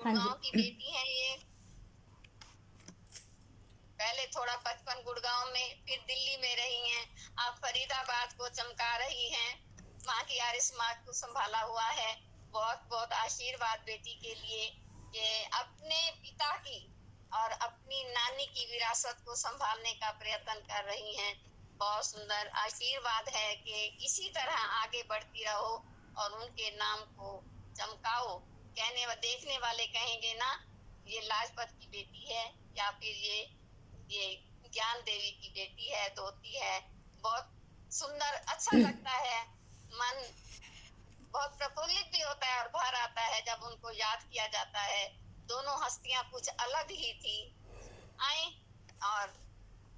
हाँ गांव की जी। बेटी हैं ये। पहले थोड़ा बचपन गुड़गांव में, फिर दिल्ली में रही हैं। आप फरीदाबाद को चमका रही हैं। माँ की आर्य समाज को संभाला हुआ है। बहुत बहुत आशीर्वाद बेटी के लिए। ये अपने पिता की और अपनी नानी की विरासत को संभालने का प्रयत्न कर रही हैं। बहुत सुंदर आशीर्वाद है कि इसी तरह आगे बढ़ती रहो और उनके नाम को चमकाओ। कहने व देखने वाले कहेंगे ना, ये लाजपत की बेटी है, या फिर ये ज्ञान देवी की बेटी है, दोती है। बहुत सुंदर, अच्छा लगता है। मन बहुत प्रफुल्लित भी होता है और भर आता है जब उनको याद किया जाता है। दोनों हस्तियां कुछ अलग ही थी, आए और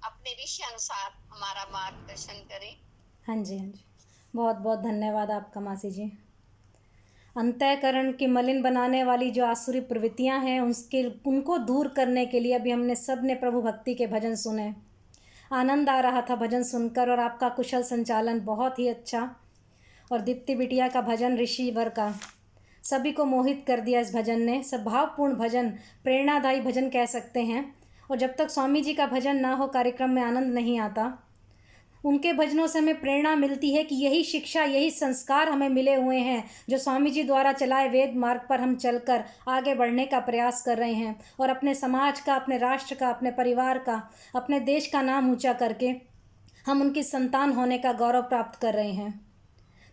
अपने विषय अनुसार हमारा मार्गदर्शन करें। हाँ जी। हाँ जी। बहुत बहुत धन्यवाद आपका मासी जी। अंतःकरण की मलिन बनाने वाली जो आसुरी प्रवृत्तियां हैं उनको दूर करने के लिए अभी हमने सब ने प्रभु भक्ति के भजन सुने। आनंद आ रहा था भजन सुनकर, और आपका कुशल संचालन बहुत ही अच्छा। और दीप्ति बिटिया का भजन, ऋषि वर का, सभी को मोहित कर दिया इस भजन ने। सब भावपूर्ण भजन, प्रेरणादायी भजन कह सकते हैं। और जब तक स्वामी जी का भजन ना हो कार्यक्रम में आनंद नहीं आता। उनके भजनों से हमें प्रेरणा मिलती है कि यही शिक्षा, यही संस्कार हमें मिले हुए हैं जो स्वामी जी द्वारा चलाए वेद मार्ग पर हम चलकर आगे बढ़ने का प्रयास कर रहे हैं, और अपने समाज का, अपने राष्ट्र का, अपने परिवार का, अपने देश का नाम ऊंचा करके हम उनकी संतान होने का गौरव प्राप्त कर रहे हैं।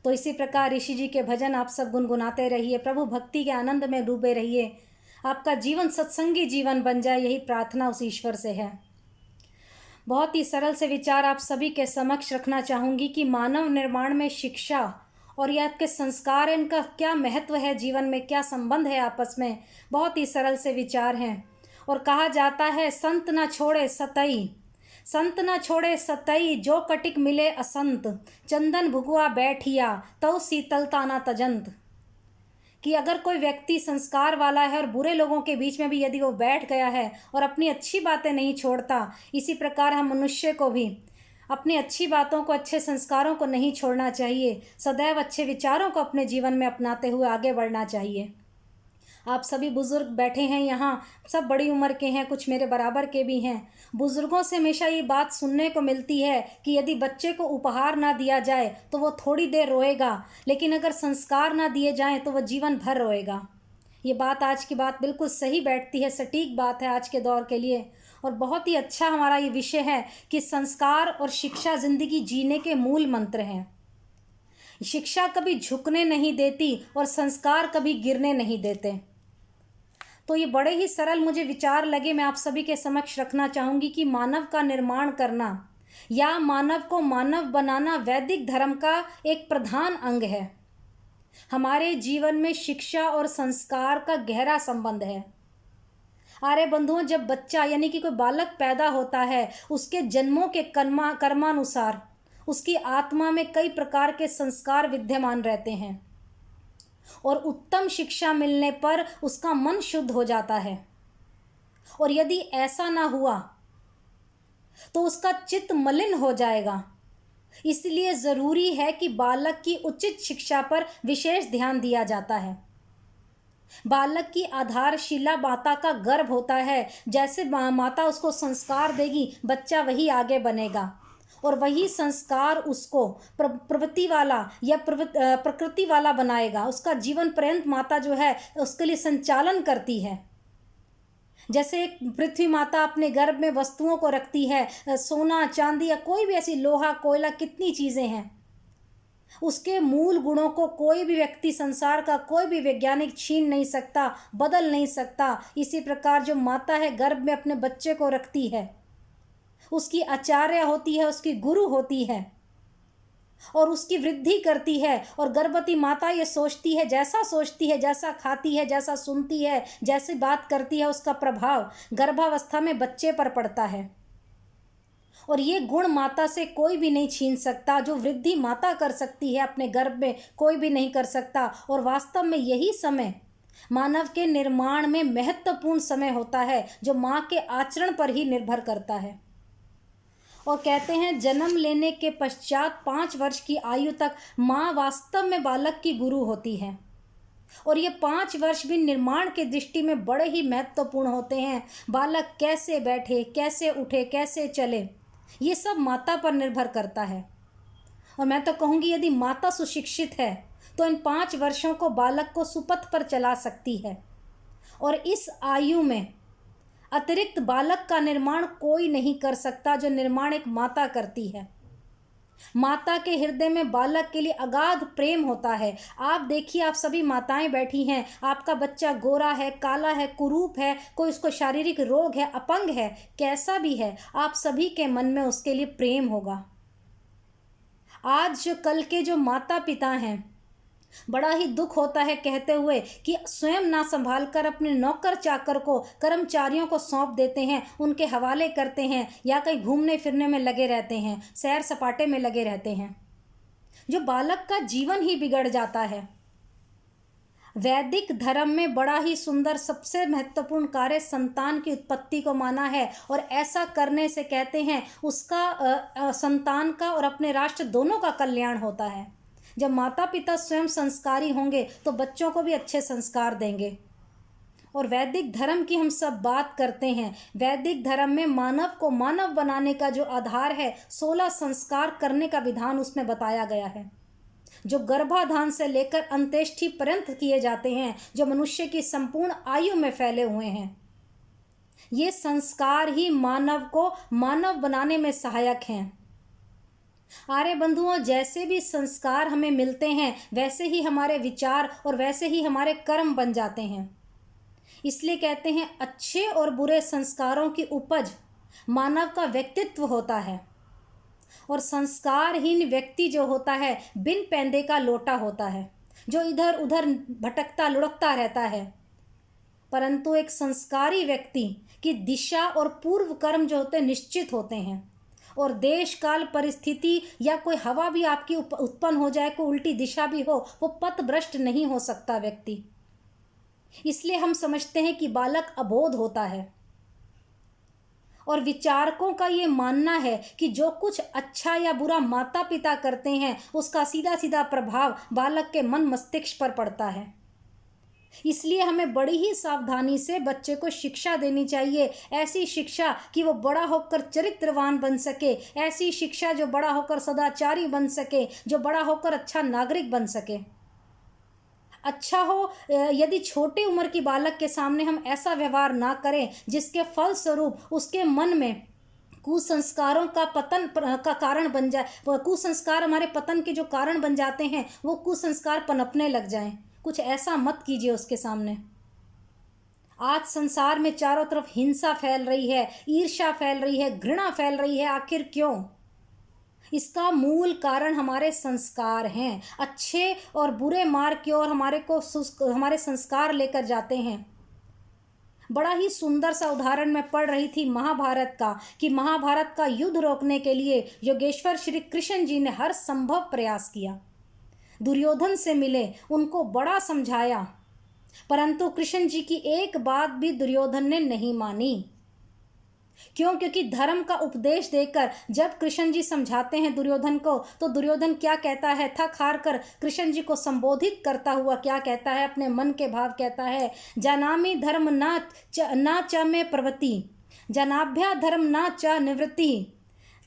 तो इसी प्रकार ऋषि जी के भजन आप सब गुनगुनाते रहिए, प्रभु भक्ति के आनंद में डूबे रहिए। आपका जीवन सत्संगी जीवन बन जाए, यही प्रार्थना उस ईश्वर से है। बहुत ही सरल से विचार आप सभी के समक्ष रखना चाहूँगी कि मानव निर्माण में शिक्षा और ये आपके संस्कार, इनका क्या महत्व है, जीवन में क्या संबंध है आपस में। बहुत ही सरल से विचार हैं। और कहा जाता है, संत न छोड़े सतई, संत न छोड़े सतई, जो कटिक मिले असंत, चंदन भुगुआ बैठिया, तौ शीतलता न तजंत। कि अगर कोई व्यक्ति संस्कार वाला है और बुरे लोगों के बीच में भी यदि वो बैठ गया है और अपनी अच्छी बातें नहीं छोड़ता, इसी प्रकार हम मनुष्य को भी अपनी अच्छी बातों को, अच्छे संस्कारों को नहीं छोड़ना चाहिए। सदैव अच्छे विचारों को अपने जीवन में अपनाते हुए आगे बढ़ना चाहिए। आप सभी बुज़ुर्ग बैठे हैं यहाँ, सब बड़ी उम्र के हैं, कुछ मेरे बराबर के भी हैं। बुज़ुर्गों से हमेशा ये बात सुनने को मिलती है कि यदि बच्चे को उपहार ना दिया जाए तो वो थोड़ी देर रोएगा, लेकिन अगर संस्कार ना दिए जाएं तो वह जीवन भर रोएगा। ये बात, आज की बात बिल्कुल सही बैठती है, सटीक बात है आज के दौर के लिए। और बहुत ही अच्छा हमारा ये विषय है कि संस्कार और शिक्षा ज़िंदगी जीने के मूल मंत्र हैं। शिक्षा कभी झुकने नहीं देती और संस्कार कभी गिरने नहीं देते। तो ये बड़े ही सरल मुझे विचार लगे, मैं आप सभी के समक्ष रखना चाहूँगी कि मानव का निर्माण करना या मानव को मानव बनाना वैदिक धर्म का एक प्रधान अंग है। हमारे जीवन में शिक्षा और संस्कार का गहरा संबंध है। अरे बंधुओं, जब बच्चा यानी कि कोई बालक पैदा होता है, उसके जन्मों के कर्मानुसार उसकी आत्मा में कई प्रकार के संस्कार विद्यमान रहते हैं, और उत्तम शिक्षा मिलने पर उसका मन शुद्ध हो जाता है। और यदि ऐसा ना हुआ तो उसका चित्त मलिन हो जाएगा। इसलिए ज़रूरी है कि बालक की उचित शिक्षा पर विशेष ध्यान दिया जाता है। बालक की आधारशिला माता का गर्भ होता है। जैसे माता उसको संस्कार देगी, बच्चा वही आगे बनेगा, और वही संस्कार उसको प्रवृत्ति वाला या प्रकृति वाला बनाएगा। उसका जीवन पर्यंत माता जो है उसके लिए संचालन करती है। जैसे एक पृथ्वी माता अपने गर्भ में वस्तुओं को रखती है, सोना चांदी या कोई भी ऐसी, लोहा कोयला, कितनी चीज़ें हैं, उसके मूल गुणों को कोई भी व्यक्ति, संसार का कोई भी वैज्ञानिक छीन नहीं सकता, बदल नहीं सकता। इसी प्रकार जो माता है गर्भ में अपने बच्चे को रखती है, उसकी आचार्य होती है, उसकी गुरु होती है, और उसकी वृद्धि करती है। और गर्भवती माता ये सोचती है, जैसा सोचती है, जैसा खाती है, जैसा सुनती है, जैसे बात करती है, उसका प्रभाव गर्भावस्था में बच्चे पर पड़ता है। और ये गुण माता से कोई भी नहीं छीन सकता। जो वृद्धि माता कर सकती है अपने गर्भ में, कोई भी नहीं कर सकता। और वास्तव में यही समय मानव के निर्माण में महत्वपूर्ण समय होता है, जो माँ के आचरण पर ही निर्भर करता है। और कहते हैं, जन्म लेने के पश्चात 5 वर्ष की आयु तक माँ वास्तव में बालक की गुरु होती है। और ये 5 वर्ष भी निर्माण की दृष्टि में बड़े ही महत्वपूर्ण होते हैं। बालक कैसे बैठे, कैसे उठे, कैसे चले, ये सब माता पर निर्भर करता है। और मैं तो कहूँगी यदि माता सुशिक्षित है तो इन 5 वर्षों को बालक को सुपथ पर चला सकती है। और इस आयु में अतिरिक्त बालक का निर्माण कोई नहीं कर सकता, जो निर्माण एक माता करती है। माता के हृदय में बालक के लिए अगाध प्रेम होता है। आप देखिए, आप सभी माताएं बैठी हैं, आपका बच्चा गोरा है, काला है, कुरूप है, कोई उसको शारीरिक रोग है, अपंग है, कैसा भी है, आप सभी के मन में उसके लिए प्रेम होगा। आज जो कल के जो माता पिता हैं, बड़ा ही दुख होता है कहते हुए कि स्वयं ना संभाल कर अपने नौकर चाकर को, कर्मचारियों को सौंप देते हैं, उनके हवाले करते हैं, या कहीं घूमने फिरने में लगे रहते हैं, सैर सपाटे में लगे रहते हैं, जो बालक का जीवन ही बिगड़ जाता है। वैदिक धर्म में बड़ा ही सुंदर, सबसे महत्वपूर्ण कार्य संतान की उत्पत्ति को माना है, और ऐसा करने से कहते हैं उसका संतान का और अपने राष्ट्र दोनों का कल्याण होता है। जब माता पिता स्वयं संस्कारी होंगे तो बच्चों को भी अच्छे संस्कार देंगे। और वैदिक धर्म की हम सब बात करते हैं, वैदिक धर्म में मानव को मानव बनाने का जो आधार है, 16 संस्कार करने का विधान उसमें बताया गया है, जो गर्भाधान से लेकर अंत्येष्टि पर्यंत किए जाते हैं, जो मनुष्य की संपूर्ण आयु में फैले हुए हैं। ये संस्कार ही मानव को मानव बनाने में सहायक हैं। आर्य बंधुओं, जैसे भी संस्कार हमें मिलते हैं वैसे ही हमारे विचार और वैसे ही हमारे कर्म बन जाते हैं। इसलिए कहते हैं अच्छे और बुरे संस्कारों की उपज मानव का व्यक्तित्व होता है, और संस्कारहीन व्यक्ति जो होता है बिन पैंदे का लोटा होता है, जो इधर उधर भटकता लुढ़कता रहता है। परंतु एक संस्कारी व्यक्ति की दिशा और पूर्व कर्म जो होते हैं निश्चित होते हैं, और देश काल परिस्थिति या कोई हवा भी आपकी उत्पन्न हो जाए, कोई उल्टी दिशा भी हो, वो पथ भ्रष्ट नहीं हो सकता व्यक्ति। इसलिए हम समझते हैं कि बालक अबोध होता है, और विचारकों का ये मानना है कि जो कुछ अच्छा या बुरा माता पिता करते हैं उसका सीधा सीधा प्रभाव बालक के मन मस्तिष्क पर पड़ता है। इसलिए हमें बड़ी ही सावधानी से बच्चे को शिक्षा देनी चाहिए, ऐसी शिक्षा कि वो बड़ा होकर चरित्रवान बन सके, ऐसी शिक्षा जो बड़ा होकर सदाचारी बन सके, जो बड़ा होकर अच्छा नागरिक बन सके। अच्छा हो यदि छोटे उम्र की बालक के सामने हम ऐसा व्यवहार ना करें जिसके फलस्वरूप उसके मन में कुसंस्कारों का पतन का कारण बन जाए, कुसंस्कार हमारे पतन के जो कारण बन जाते हैं वो कुसंस्कार पनपने लग जाएं। कुछ ऐसा मत कीजिए उसके सामने। आज संसार में चारों तरफ हिंसा फैल रही है, ईर्ष्या फैल रही है, घृणा फैल रही है। आखिर क्यों? इसका मूल कारण हमारे संस्कार हैं। अच्छे और बुरे मार्ग की ओर हमारे संस्कार लेकर जाते हैं। बड़ा ही सुंदर सा उदाहरण मैं पढ़ रही थी महाभारत का, कि महाभारत का युद्ध रोकने के लिए योगेश्वर श्री कृष्ण जी ने हर संभव प्रयास किया। दुर्योधन से मिले, उनको बड़ा समझाया, परंतु कृष्ण जी की एक बात भी दुर्योधन ने नहीं मानी। क्यों? क्योंकि धर्म का उपदेश देकर जब कृष्ण जी समझाते हैं दुर्योधन को, तो दुर्योधन क्या कहता है? थक हार कर कृष्ण जी को संबोधित करता हुआ क्या कहता है? अपने मन के भाव कहता है, जानामि धर्म न च मे प्रवृत्ति, जनाभ्या धर्म न च निवृत्ति,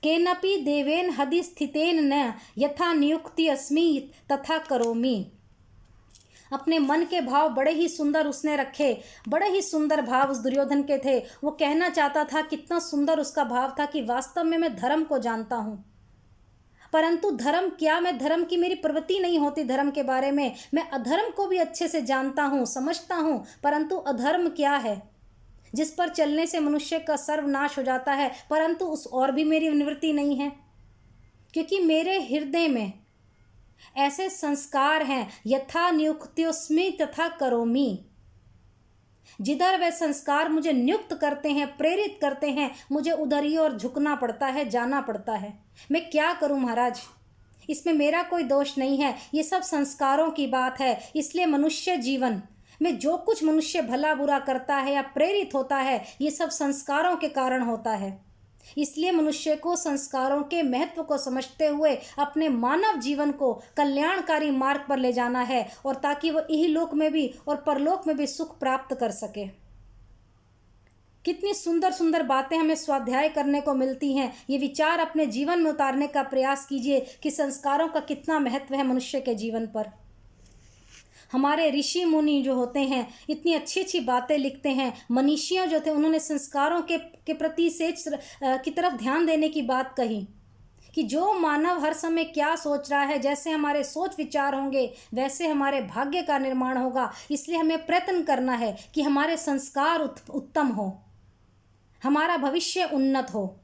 केनपि देवेन हदि स्थितेन न यथा नियुक्ति अस्मि तथा करोमि। अपने मन के भाव बड़े ही सुंदर उसने रखे, बड़े ही सुंदर भाव उस दुर्योधन के थे। वो कहना चाहता था, कितना सुंदर उसका भाव था कि वास्तव में मैं धर्म को जानता हूँ, परंतु धर्म क्या, मैं धर्म की मेरी प्रवृत्ति नहीं होती धर्म के बारे में। मैं अधर्म को भी अच्छे से जानता हूँ, समझता हूँ, परंतु अधर्म क्या है जिस पर चलने से मनुष्य का सर्वनाश हो जाता है, परंतु उस और भी मेरी निवृत्ति नहीं है, क्योंकि मेरे हृदय में ऐसे संस्कार हैं, यथा नियुक्त्योस्मि तथा करोमि। जिधर वे संस्कार मुझे नियुक्त करते हैं, प्रेरित करते हैं, मुझे उधर ही और झुकना पड़ता है, जाना पड़ता है। मैं क्या करूं महाराज, इसमें मेरा कोई दोष नहीं है, ये सब संस्कारों की बात है। इसलिए मनुष्य जीवन में जो कुछ मनुष्य भला बुरा करता है या प्रेरित होता है, ये सब संस्कारों के कारण होता है। इसलिए मनुष्य को संस्कारों के महत्व को समझते हुए अपने मानव जीवन को कल्याणकारी मार्ग पर ले जाना है, और ताकि वो इहलोक में भी और परलोक में भी सुख प्राप्त कर सके। कितनी सुंदर सुंदर बातें हमें स्वाध्याय करने को मिलती हैं। ये विचार अपने जीवन में उतारने का प्रयास कीजिए कि संस्कारों का कितना महत्व है मनुष्य के जीवन पर। हमारे ऋषि मुनि जो होते हैं इतनी अच्छी अच्छी बातें लिखते हैं। मनीषियों जो थे उन्होंने संस्कारों के प्रति सेच की तरफ ध्यान देने की बात कही कि जो मानव हर समय क्या सोच रहा है, जैसे हमारे सोच विचार होंगे वैसे हमारे भाग्य का निर्माण होगा। इसलिए हमें प्रयत्न करना है कि हमारे संस्कार उत्तम हो, हमारा भविष्य उन्नत हो।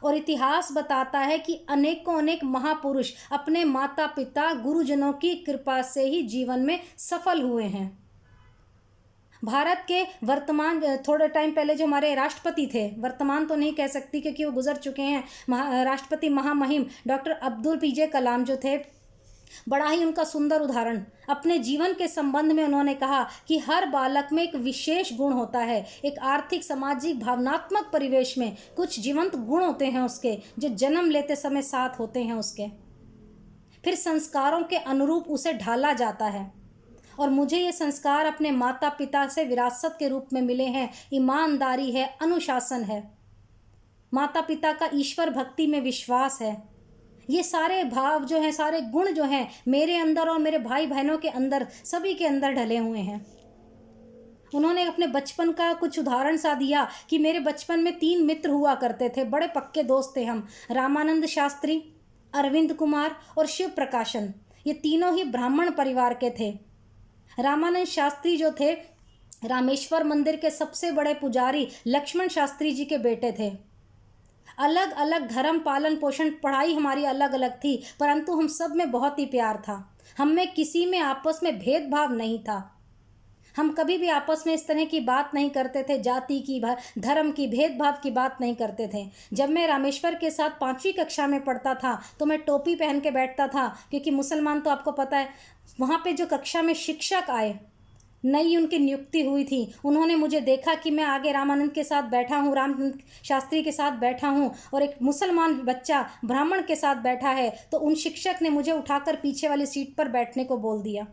और इतिहास बताता है कि अनेकों अनेक महापुरुष अपने माता पिता गुरुजनों की कृपा से ही जीवन में सफल हुए हैं। भारत के वर्तमान थोड़े टाइम पहले जो हमारे राष्ट्रपति थे, वर्तमान तो नहीं कह सकती क्योंकि वो गुजर चुके हैं, राष्ट्रपति महामहिम डॉक्टर अब्दुल पीजे कलाम जो थे, बड़ा ही उनका सुंदर उदाहरण अपने जीवन के संबंध में उन्होंने कहा कि हर बालक में एक विशेष गुण होता है। एक आर्थिक, सामाजिक, भावनात्मक परिवेश में कुछ जीवंत गुण होते हैं उसके, जो जन्म लेते समय साथ होते हैं उसके, फिर संस्कारों के अनुरूप उसे ढाला जाता है। और मुझे ये संस्कार अपने माता पिता से विरासत के रूप में मिले हैं। ईमानदारी है, अनुशासन है, माता पिता का ईश्वर भक्ति में विश्वास है। ये सारे भाव जो हैं, सारे गुण जो हैं मेरे अंदर और मेरे भाई बहनों के अंदर, सभी के अंदर ढले हुए हैं। उन्होंने अपने बचपन का कुछ उदाहरण सा दिया कि मेरे बचपन में 3 मित्र हुआ करते थे, बड़े पक्के दोस्त थे हम, रामानंद शास्त्री, अरविंद कुमार और शिव प्रकाशन। ये तीनों ही ब्राह्मण परिवार के थे। रामानंद शास्त्री जो थे रामेश्वर मंदिर के सबसे बड़े पुजारी लक्ष्मण शास्त्री जी के बेटे थे। अलग अलग धर्म, पालन पोषण, पढ़ाई हमारी अलग अलग थी, परंतु हम सब में बहुत ही प्यार था। हम में किसी में आपस में भेदभाव नहीं था। हम कभी भी आपस में इस तरह की बात नहीं करते थे, जाति की, धर्म की, भेदभाव की बात नहीं करते थे। जब मैं रामेश्वर के साथ 5वीं कक्षा में पढ़ता था तो मैं टोपी पहन के बैठता था, क्योंकि मुसलमान तो आपको पता है, वहाँ पे जो कक्षा में शिक्षक आए, नई उनकी नियुक्ति हुई थी, उन्होंने मुझे देखा कि मैं आगे रामानंद के साथ बैठा हूँ, रामानंद शास्त्री के साथ बैठा हूँ, और एक मुसलमान बच्चा ब्राह्मण के साथ बैठा है, तो उन शिक्षक ने मुझे उठाकर पीछे वाली सीट पर बैठने को बोल दिया।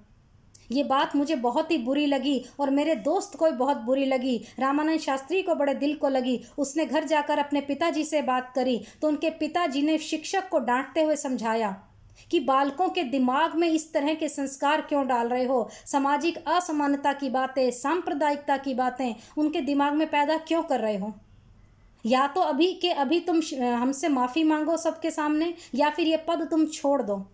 ये बात मुझे बहुत ही बुरी लगी और मेरे दोस्त को भी बहुत बुरी लगी। रामानंद शास्त्री को बड़े दिल को लगी। उसने घर जाकर अपने पिताजी से बात करी तो उनके पिताजी ने शिक्षक को डांटते हुए समझाया कि बालकों के दिमाग में इस तरह के संस्कार क्यों डाल रहे हो, सामाजिक असमानता की बातें, सांप्रदायिकता की बातें उनके दिमाग में पैदा क्यों कर रहे हो। या तो अभी के अभी तुम हमसे माफ़ी मांगो सबके सामने, या फिर ये पद तुम छोड़ दो।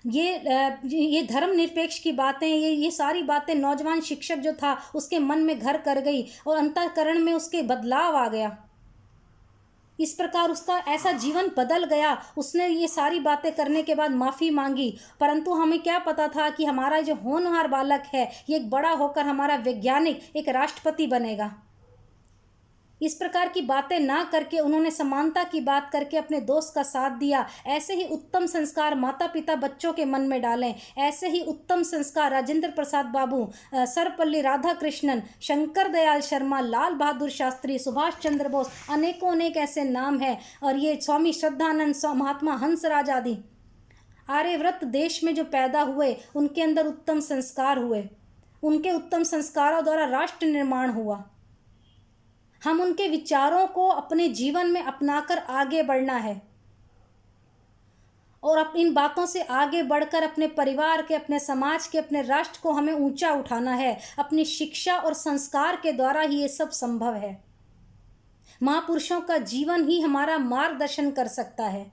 ये धर्मनिरपेक्ष की बातें, ये सारी बातें नौजवान शिक्षक जो था उसके मन में घर कर गई और अंतःकरण में उसके बदलाव आ गया। इस प्रकार उसका ऐसा जीवन बदल गया। उसने ये सारी बातें करने के बाद माफ़ी मांगी, परंतु हमें क्या पता था कि हमारा जो होनहार बालक है ये एक बड़ा होकर हमारा वैज्ञानिक, एक राष्ट्रपति बनेगा। इस प्रकार की बातें ना करके उन्होंने समानता की बात करके अपने दोस्त का साथ दिया। ऐसे ही उत्तम संस्कार माता पिता बच्चों के मन में डालें। ऐसे ही उत्तम संस्कार राजेंद्र प्रसाद बाबू, सर्वपल्ली राधाकृष्णन, शंकर दयाल शर्मा, लाल बहादुर शास्त्री, सुभाष चंद्र बोस, अनेकों अनेक ऐसे नाम हैं। और ये स्वामी श्रद्धानंद, महात्मा हंसराज आदि आर्यव्रत देश में जो पैदा हुए, उनके अंदर उत्तम संस्कार हुए। उनके उत्तम संस्कारों द्वारा राष्ट्र निर्माण हुआ। हम उनके विचारों को अपने जीवन में अपनाकर आगे बढ़ना है और इन बातों से आगे बढ़कर अपने परिवार के, अपने समाज के, अपने राष्ट्र को हमें ऊंचा उठाना है। अपनी शिक्षा और संस्कार के द्वारा ही ये सब संभव है। महापुरुषों का जीवन ही हमारा मार्गदर्शन कर सकता है।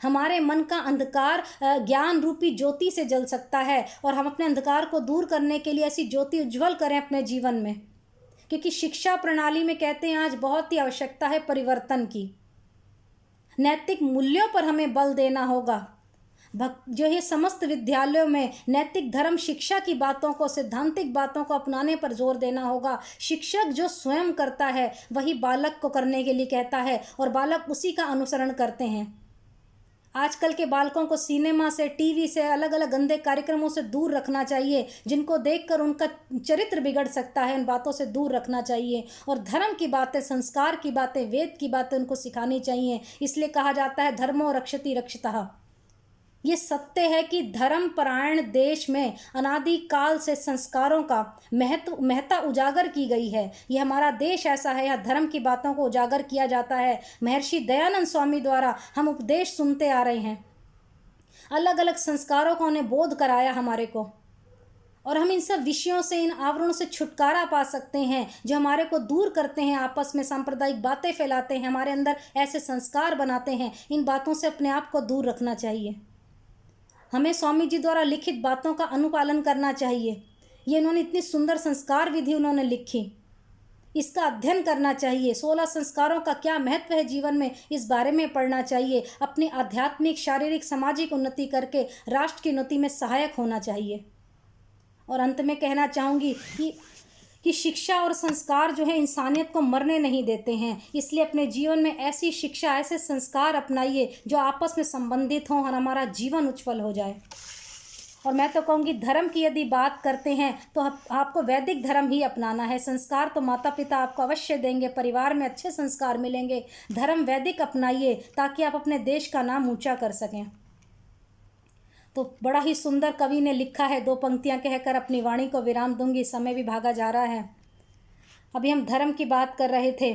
हमारे मन का अंधकार ज्ञान रूपी ज्योति से जल सकता है और हम अपने अंधकार को दूर करने के लिए ऐसी ज्योति उज्ज्वल करें अपने जीवन में, क्योंकि शिक्षा प्रणाली में कहते हैं आज बहुत ही आवश्यकता है परिवर्तन की। नैतिक मूल्यों पर हमें बल देना होगा। जो ये समस्त विद्यालयों में नैतिक धर्म शिक्षा की बातों को, सैद्धांतिक बातों को अपनाने पर जोर देना होगा। शिक्षक जो स्वयं करता है वही बालक को करने के लिए कहता है और बालक उसी का अनुसरण करते हैं। आजकल के बालकों को सिनेमा से, टीवी से, अलग अलग गंदे कार्यक्रमों से दूर रखना चाहिए, जिनको देखकर उनका चरित्र बिगड़ सकता है। उन बातों से दूर रखना चाहिए और धर्म की बातें, संस्कार की बातें, वेद की बातें उनको सिखानी चाहिए। इसलिए कहा जाता है धर्मो रक्षति रक्षितः। ये सत्य है कि धर्म परायण देश में अनादि काल से संस्कारों का महत्ता उजागर की गई है। ये हमारा देश ऐसा है, यहाँ धर्म की बातों को उजागर किया जाता है। महर्षि दयानंद स्वामी द्वारा हम उपदेश सुनते आ रहे हैं, अलग अलग संस्कारों को उन्हें बोध कराया हमारे को, और हम इन सब विषयों से, इन आवरणों से छुटकारा पा सकते हैं जो हमारे को दूर करते हैं, आपस में सांप्रदायिक बातें फैलाते हैं, हमारे अंदर ऐसे संस्कार बनाते हैं। इन बातों से अपने आप को दूर रखना चाहिए। हमें स्वामी जी द्वारा लिखित बातों का अनुपालन करना चाहिए। ये उन्होंने इतनी सुंदर संस्कार विधि उन्होंने लिखी, इसका अध्ययन करना चाहिए। 16 संस्कारों का क्या महत्व है जीवन में, इस बारे में पढ़ना चाहिए। अपनी आध्यात्मिक, शारीरिक, सामाजिक उन्नति करके राष्ट्र की उन्नति में सहायक होना चाहिए। और अंत में कहना चाहूँगी कि शिक्षा और संस्कार जो है इंसानियत को मरने नहीं देते हैं। इसलिए अपने जीवन में ऐसी शिक्षा, ऐसे संस्कार अपनाइए जो आपस में संबंधित हों और हमारा जीवन उज्जवल हो जाए। और मैं तो कहूँगी धर्म की यदि बात करते हैं तो आपको वैदिक धर्म ही अपनाना है। संस्कार तो माता पिता आपको अवश्य देंगे, परिवार में अच्छे संस्कार मिलेंगे। धर्म वैदिक अपनाइए ताकि आप अपने देश का नाम ऊंचा कर सकें। तो बड़ा ही सुंदर कवि ने लिखा है, 2 पंक्तियां कहकर अपनी वाणी को विराम दूंगी, समय भी भागा जा रहा है। अभी हम धर्म की बात कर रहे थे।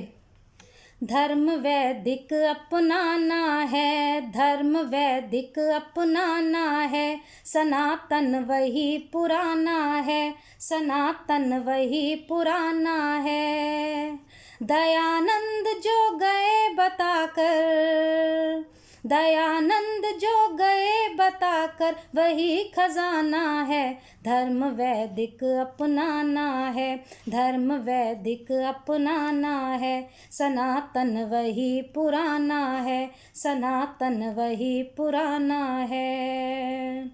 धर्म वैदिक अपनाना है, धर्म वैदिक अपनाना है, सनातन वही पुराना है, सनातन वही पुराना है। दयानंद जो गए बताकर, दयानंद जो गए बताकर वही खजाना है। धर्म वैदिक अपनाना है, धर्म वैदिक अपनाना है, सनातन वही पुराना है, सनातन वही पुराना है।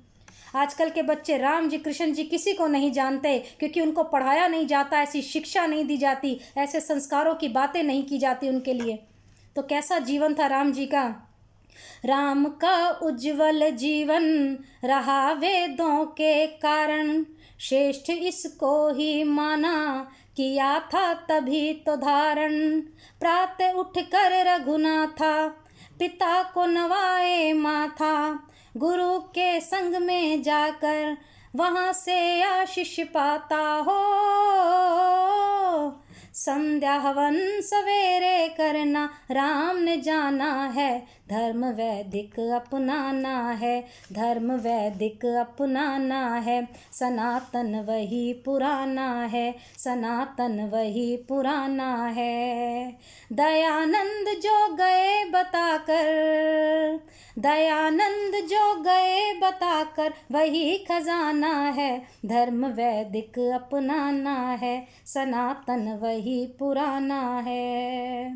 आजकल के बच्चे राम जी, कृष्ण जी किसी को नहीं जानते, क्योंकि उनको पढ़ाया नहीं जाता, ऐसी शिक्षा नहीं दी जाती, ऐसे संस्कारों की बातें नहीं की जाती उनके लिए। तो कैसा जीवन था राम जी का। राम का उज्जवल जीवन रहा वेदों के कारण, श्रेष्ठ इसको ही माना किया था तभी तो धारण। प्रातः उठकर रघुनाथा पिता को नवाए माथा, गुरु के संग में जाकर वहाँ से आशीष पाता हो। संध्या हवन सवेरे करना राम ने जाना है, धर्म वैदिक अपनाना है, धर्म वैदिक अपनाना है, सनातन वही पुराना है, सनातन वही पुराना है। दयानंद जो गए बताकर, दयानंद जो गए बताकर वही खजाना है। धर्म वैदिक अपनाना है, सनातन वही पुराना है।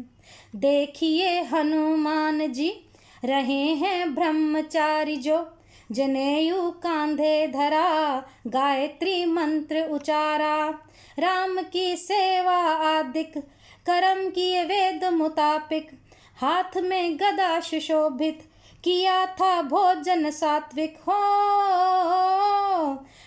देखिए हनुमान जी रहे हैं ब्रह्मचारी जो, जनेऊ कांधे धरा गायत्री मंत्र उचारा। राम की सेवा आदिक कर्म किए वेद मुताबिक, हाथ में गदा सुशोभित किया था भोजन सात्विक हो।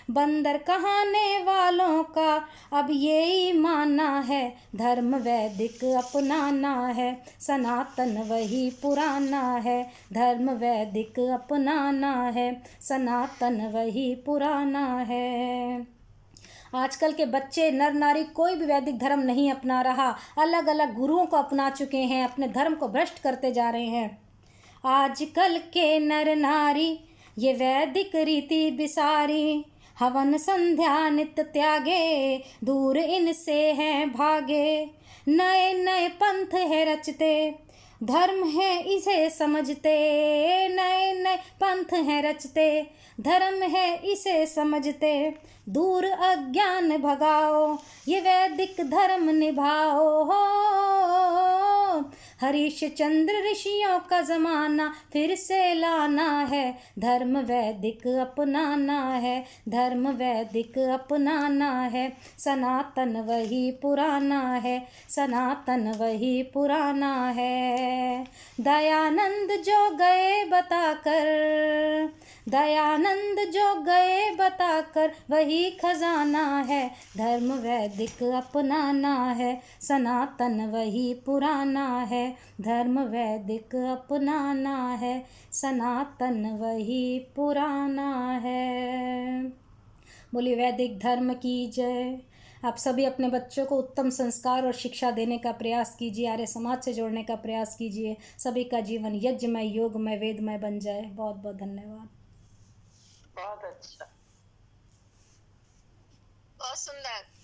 बंदर कहाने वालों का अब यही मानना है, धर्म वैदिक अपनाना है, सनातन वही पुराना है, धर्म वैदिक अपनाना है, सनातन वही पुराना है। आजकल के बच्चे, नर नारी कोई भी वैदिक धर्म नहीं अपना रहा, अलग अलग गुरुओं को अपना चुके हैं, अपने धर्म को भ्रष्ट करते जा रहे हैं। आजकल के नर नारी ये वैदिक रीति बिसारी, हवन संध्या नित्य त्यागे, दूर इनसे हैं भागे। नए नए पंथ है रचते, धर्म है इसे समझते, नए नए पंथ है रचते, धर्म है इसे समझते। दूर अज्ञान भगाओ, ये वैदिक धर्म निभाओ हो। हरीश चंद्र ऋषियों का ज़माना फिर से लाना है, धर्म वैदिक अपनाना है, धर्म वैदिक अपनाना है। सनातन वही पुराना है, सनातन वही पुराना है। दयानंद जो गए बताकर, दयानंद जो गए बताकर वही खजाना है, धर्म वैदिक अपनाना है, सनातन वही पुराना है, धर्म वैदिक अपनाना है, सनातन वही पुराना है। बोली वैदिक धर्म की जय। आप सभी अपने बच्चों को उत्तम संस्कार और शिक्षा देने का प्रयास कीजिए, आर्य समाज से जोड़ने का प्रयास कीजिए। सभी का जीवन यज्ञमय, योगमय, वेदमय बन जाए। बहुत बहुत धन्यवाद। बहुत अच्छा, बहुत सुंदर।